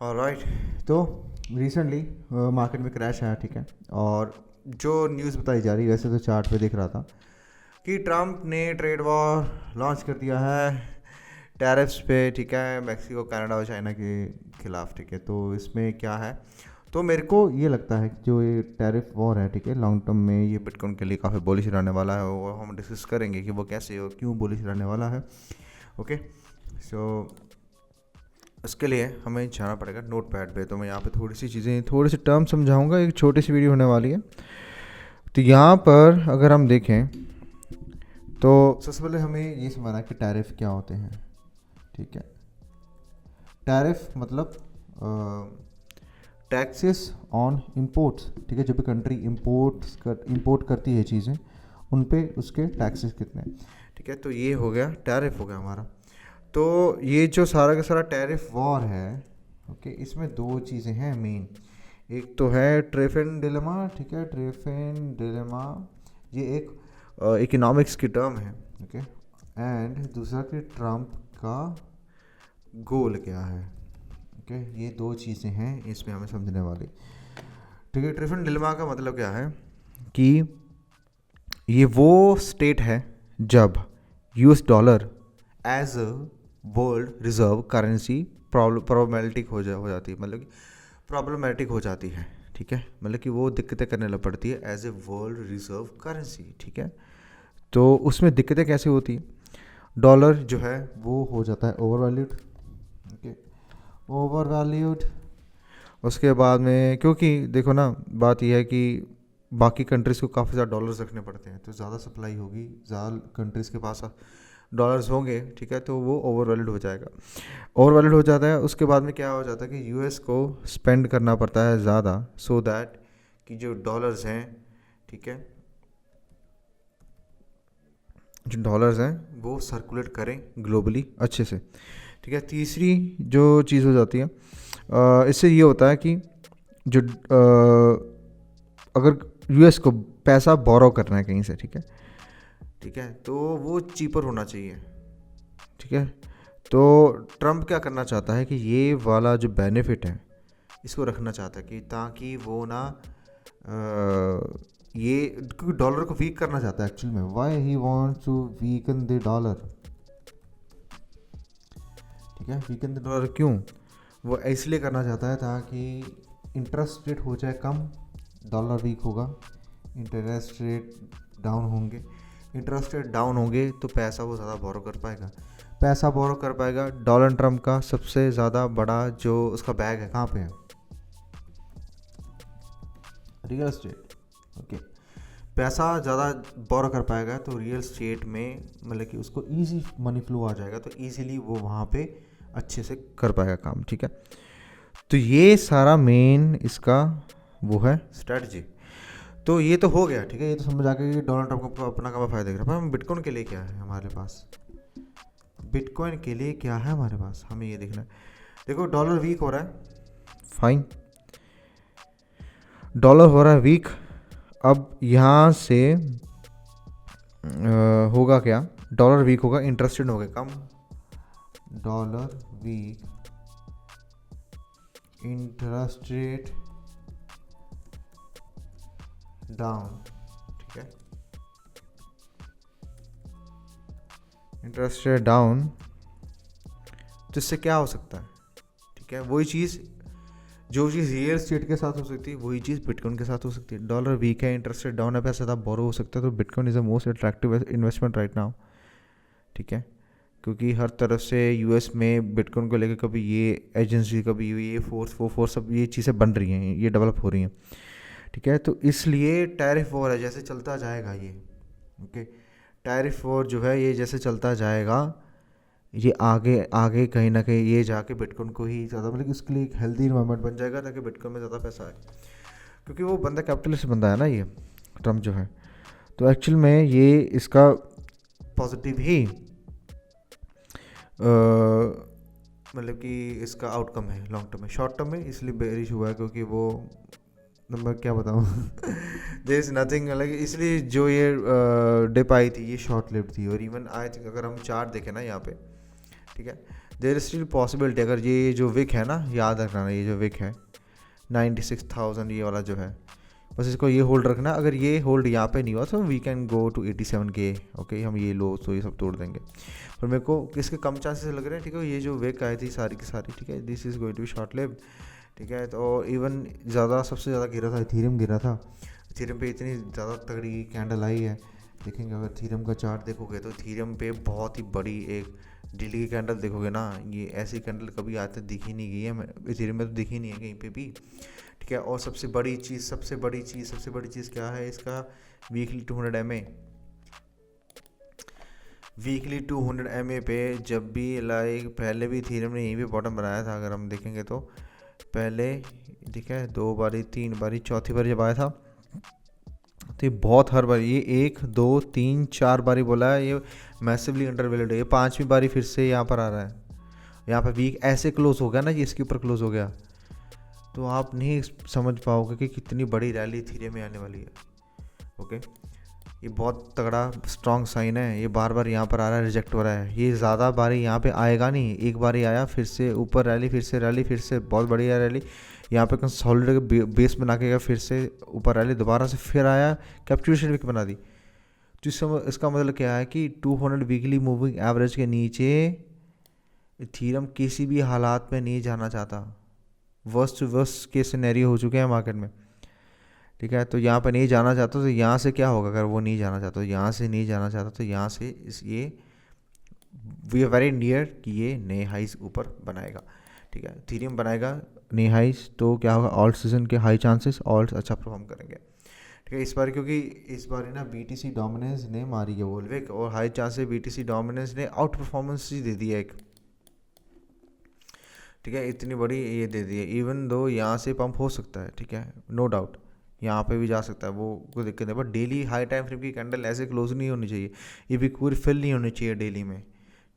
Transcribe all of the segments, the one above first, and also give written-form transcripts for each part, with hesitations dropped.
Alright, तो recently market में crash आया, ठीक है। और जो न्यूज़ बताई जा रही है, वैसे तो चार्ट पे दिख रहा था कि ट्रम्प ने ट्रेड वॉर लॉन्च कर दिया है टैरिफ्स पे, ठीक है, मैक्सिको, कनाडा और चाइना के खिलाफ, ठीक है। तो इसमें क्या है, तो मेरे को ये लगता है कि जो ये टैरिफ वॉर है, ठीक है, लॉन्ग टर्म में ये बिटकॉइन के लिए काफ़ी बुलिश रहने वाला है, और हम डिस्कस करेंगे कि वो कैसे और क्यों बुलिश रहने वाला है। ओके, सो उसके लिए हमें जाना पड़ेगा नोट पैड पे। तो मैं यहाँ पे थोड़ी सी चीज़ें, थोड़े से टर्म समझाऊंगा, एक छोटी सी वीडियो होने वाली है। तो यहाँ पर अगर हम देखें तो सबसे पहले हमें ये समझना है कि टैरिफ क्या होते हैं, ठीक है। टैरिफ मतलब टैक्सेस ऑन इम्पोर्ट्स, ठीक है। जब भी कंट्री इम्पोर्ट करती है चीज़ें, उन पे उसके टैक्सेस कितने, ठीक है। तो ये हो गया टैरिफ, हो गया हमारा। तो ये जो सारा का सारा टैरिफ वॉर है, ओके, इसमें दो चीज़ें हैं मेन। एक तो है ट्रेफिन डिलेमा, ठीक है, ट्रेफिन डिलेमा, ये एक इकोनॉमिक्स की टर्म है, ओके। एंड दूसरा कि ट्रम्प का गोल क्या है, ओके। ये दो चीज़ें हैं इसमें हमें समझने वाली, ठीक है। ट्रेफिन डिलेमा का मतलब क्या है कि ये वो स्टेट है जब US dollar as a world reserve currency problematic हो जाती है, मतलब कि प्रॉब्लमेटिक हो जाती है, ठीक है। मतलब कि वो दिक्कतें करने लग पड़ती है as a world reserve currency, ठीक है। तो उसमें दिक्कतें कैसे होती हैं, डॉलर जो है वो हो जाता है over valued, okay, over valued. उसके बाद में, क्योंकि देखो ना, बात यह है कि बाकी कंट्रीज़ को काफ़ी ज़्यादा डॉलर्स रखने पड़ते हैं, तो ज़्यादा सप्लाई होगी, ज़्यादा कंट्रीज़ के पास डॉलर्स होंगे, ठीक है, तो वो ओवर वैल्यूड हो जाएगा, ओवर वैल्यूड हो जाता है। उसके बाद में क्या हो जाता है कि यूएस को स्पेंड करना पड़ता है ज़्यादा, सो दैट कि जो डॉलर्स हैं, ठीक है, जो डॉलर्स हैं वो सर्कुलेट करें ग्लोबली अच्छे से, ठीक है। तीसरी जो चीज़ हो जाती है, इससे ये होता है कि जो अगर यूएस को पैसा बोरो करना है कहीं से, ठीक है, ठीक है, तो वो चीपर होना चाहिए, ठीक है। तो ट्रम्प क्या करना चाहता है कि ये वाला जो बेनिफिट है इसको रखना चाहता है, कि ताकि वो ना ये, क्योंकि डॉलर को वीक करना चाहता है एक्चुअल में। Why he wants to weaken the dollar, ठीक है, वीकन द डॉलर क्यों, वो इसलिए करना चाहता है ताकि इंटरेस्ट रेट हो जाए कम, डॉलर वीक होगा, इंटरेस्ट रेट डाउन होंगे, इंटरेस्ट रेट डाउन होंगे तो पैसा वो ज़्यादा बोरो कर पाएगा, पैसा बोरो कर पाएगा। डोनाल्ड ट्रम्प का सबसे ज़्यादा बड़ा जो उसका बैग है कहाँ पे है, रियल एस्टेट, ओके। पैसा ज़्यादा बोरो कर पाएगा तो रियल एस्टेट में, मतलब कि उसको इजी मनी फ्लो आ जाएगा, तो इजीली वो वहाँ पे अच्छे से कर पाएगा काम, ठीक है। तो ये सारा मेन इसका वो है स्ट्रेटजी। तो ये तो हो गया, ठीक है, ये तो समझ आ गया कि डोनाल्ड ट्रम्प को अपना का फ़ायदा दिख रहा है। पर बिटकॉइन के लिए क्या है हमारे पास, बिटकॉइन के लिए क्या है हमारे पास, हमें ये देखना है। देखो, डॉलर वीक हो रहा है, फाइन, डॉलर हो रहा है वीक। अब यहाँ से होगा क्या, डॉलर वीक होगा, इंटरेस्ट रेट हो गया कम, dollar weak, interest rate down, ठीक है, इंटरेस्ट रेट डाउन। तो इससे क्या हो सकता है, ठीक है, वही चीज़, जो चीज़ रियल एस्टेट के साथ हो सकती है वही चीज़ बिटकॉइन के साथ हो सकती है। डॉलर वीक है, इंटरेस्ट रेट डाउन है, पैसा ज़्यादा बोरो हो सकता है, तो bitcoin is the most attractive investment right now, ठीक है। क्योंकि हर तरफ से यूएस में बिटकॉइन को लेकर कभी ये एजेंसी, कभी ये फोर्स, वो फोर्स, सब ये चीज़ें बन रही हैं, ये डेवलप हो रही हैं, ठीक है। तो इसलिए टैरिफ वॉर है, जैसे चलता जाएगा ये, ओके, टैरिफ वॉर जो है ये जैसे चलता जाएगा, ये आगे आगे कहीं ना कहीं ये जाके बिटकॉइन को ही ज़्यादा, मतलब उसके लिए एक हेल्दी इन्वायरमेंट बन जाएगा ताकि बिटकॉइन में ज़्यादा पैसा आए, क्योंकि वो बंदा कैपिटलिस्ट बंदा है ना ये ट्रम्प जो है। तो एक्चुअल में ये इसका पॉजिटिव ही मतलब कि इसका आउटकम है लॉन्ग टर्म में। शॉर्ट टर्म में इसलिए बेरिश हुआ है क्योंकि वो तो मैं क्या बताऊँ देयर इज़ नथिंग, लाइक इसलिए जो ये डिप आई थी ये शॉर्ट लिव्ड थी। और इवन आई थिंक अगर हम चार्ट देखें ना यहाँ पे, ठीक है, देयर इज स्टिल पॉसिबिलिटी, अगर ये जो विक है ना, याद रखना ये जो विक है 96,000 ये वाला जो है, बस इसको ये होल्ड रखना। अगर ये होल्ड यहाँ पे नहीं हुआ तो we can go to 87K। Okay, हम ये लो तो ये सब तोड़ देंगे, पर मेरे को इसके कम चांसेस लग रहे हैं। ठीक है, ये जो विक आई थी सारी की सारी, ठीक है, this is going to be short lived. ठीक है, तो इवन ज़्यादा सबसे ज़्यादा गिरा था इथेरियम, गिरा था इथेरियम पे, इतनी ज़्यादा तगड़ी कैंडल आई है। देखेंगे अगर इथेरियम का चार्ट देखोगे तो इथेरियम पे बहुत ही बड़ी एक डेली की कैंडल देखोगे ना, ये ऐसी कैंडल कभी आज तक दिखी नहीं गई है इथेरियम में, तो दिखी नहीं है कहीं पे भी। ठीक है, और सबसे बड़ी चीज़ क्या है इसका, वीकली 200 MA, वीकली 200 MA पे जब भी लाइक पहले भी इथेरियम ने यहीं पे बॉटम बनाया था, अगर हम देखेंगे तो पहले, ठीक है, 2 बारी 3 बारी, चौथी बार जब आया था तो ये बहुत हर बार ये 1 2 3 4 बारी बोला है, ये मैसिवली अंडरवैल्यूड है। ये 5वीं बारी फिर से यहाँ पर आ रहा है, यहाँ पर वीक ऐसे क्लोज हो गया ना, ये इसके ऊपर क्लोज हो गया, तो आप नहीं समझ पाओगे कि कितनी बड़ी रैली इथेरियम में आने वाली है। ओके, ये बहुत तगड़ा स्ट्रॉन्ग साइन है। ये बार बार यहाँ पर आ रहा है, रिजेक्ट हो रहा है, ये ज़्यादा बारी यहाँ पे आएगा नहीं, एक बार ही आया, फिर से ऊपर रैली, फिर से रैली, फिर से बहुत बढ़िया रैली, यहाँ पे कंसोलिडेट बेस बना के गया, फिर से ऊपर रैली, दोबारा से फिर आया, कैप्चुलेशन विक बना दी। तो इसका मतलब क्या है कि 200 वीकली मूविंग एवरेज के नीचे इथेरियम किसी भी हालात में नहीं जाना चाहता। वर्स्ट के सिनेरियो हो चुके हैं मार्केट में। ठीक है, तो यहाँ पर नहीं जाना चाहता तो यहाँ से क्या होगा, अगर वो नहीं जाना चाहता, तो यहाँ से नहीं जाना चाहता तो यहाँ से ये वी आर वेरी नियर कि ये नए हाइज ऊपर बनाएगा। ठीक है, इथेरियम बनाएगा नए हाइज, तो क्या होगा, ऑल्ट सीजन के हाई चांसेस, ऑल्ट अच्छा परफॉर्म करेंगे। ठीक है, इस बार क्योंकि इस बार ना BTC डोमिनेंस ने मारी है वोल्विक, और हाई चांसेस BTC डोमिनेंस ने आउट परफॉर्मेंस ही दे दी है एक। ठीक है, इतनी बड़ी ये दे दी है, इवन दो यहाँ से पंप हो सकता है, ठीक है, नो डाउट यहाँ पे भी जा सकता है, वो कोई दिक्कत है, but daily high time frame की कैंडल ऐसे क्लोज नहीं होनी चाहिए, ये भी पूरी फिल नहीं होनी चाहिए डेली में।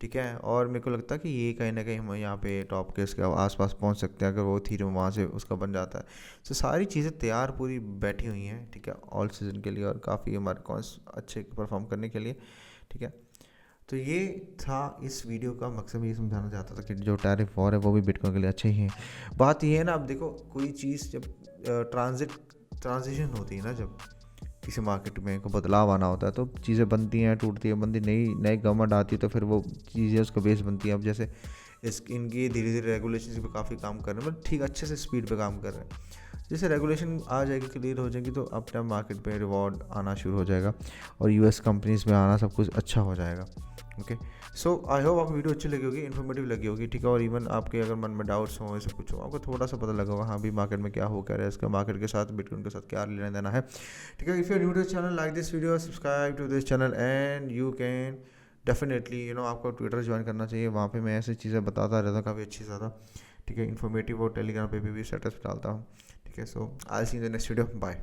ठीक है, और मेरे को लगता है कि ये कहीं ना कहीं हम यहाँ पे टॉप के इसके आसपास पहुँच सकते हैं, अगर वो इथेरियम वहाँ से उसका बन जाता है। तो सारी चीज़ें तैयार पूरी बैठी हुई हैं, ठीक है, ऑल सीज़न के लिए, और काफ़ी हमारे कॉइन्स अच्छे परफॉर्म करने के लिए। ठीक है, तो ये था इस वीडियो का मकसद, मैं ये समझाना चाहता था कि जो टैरिफ वॉर है वो भी बिटकॉइन के लिए अच्छे ही हैं। बात ये है ना, अब देखो कोई चीज़ जब ट्रांजिशन होती है ना, जब किसी मार्केट में को बदलाव आना होता है तो चीज़ें बनती हैं, टूटती है, बनती, नई गवर्नमेंट आती है तो फिर वो चीज़ें उसका बेस बनती है। अब जैसे इनकी धीरे धीरे रेगुलेशन पे काफ़ी काम कर रहे हैं, मतलब ठीक अच्छे से स्पीड पे काम कर रहे हैं। जैसे रेगुलेशन आ जाएगी, क्लियर हो जाएगी, तो अपना मार्केट पे रिवॉर्ड आना शुरू हो जाएगा और US कंपनीज़ में आना सब कुछ अच्छा हो जाएगा। ओके, सो आई होप आपको वीडियो अच्छी लगी होगी, इन्फॉर्मेटिव लगी होगी। ठीक है, और इवन आपके अगर मन में डाउट्स हो, ऐसा कुछ हो, आपको थोड़ा सा पता लगा होगा हाँ भी मार्केट में क्या हो क्या रहा है, इसका मार्केट के साथ बिटकॉइन के साथ क्या लेना देना है। ठीक है, if you new to channel, like this video, subscribe to this channel, and you can definitely आपको ट्विटर ज्वाइन करना चाहिए, वहाँ पे मैं ऐसी चीज़ें बताता रहता हूँ काफ़ी अच्छी ज़्यादा। ठीक है, इन्फॉर्मेटिव, और टेलीग्राम पे भी स्टेटस डालता हूँ। ठीक है, so I see in the next video, bye.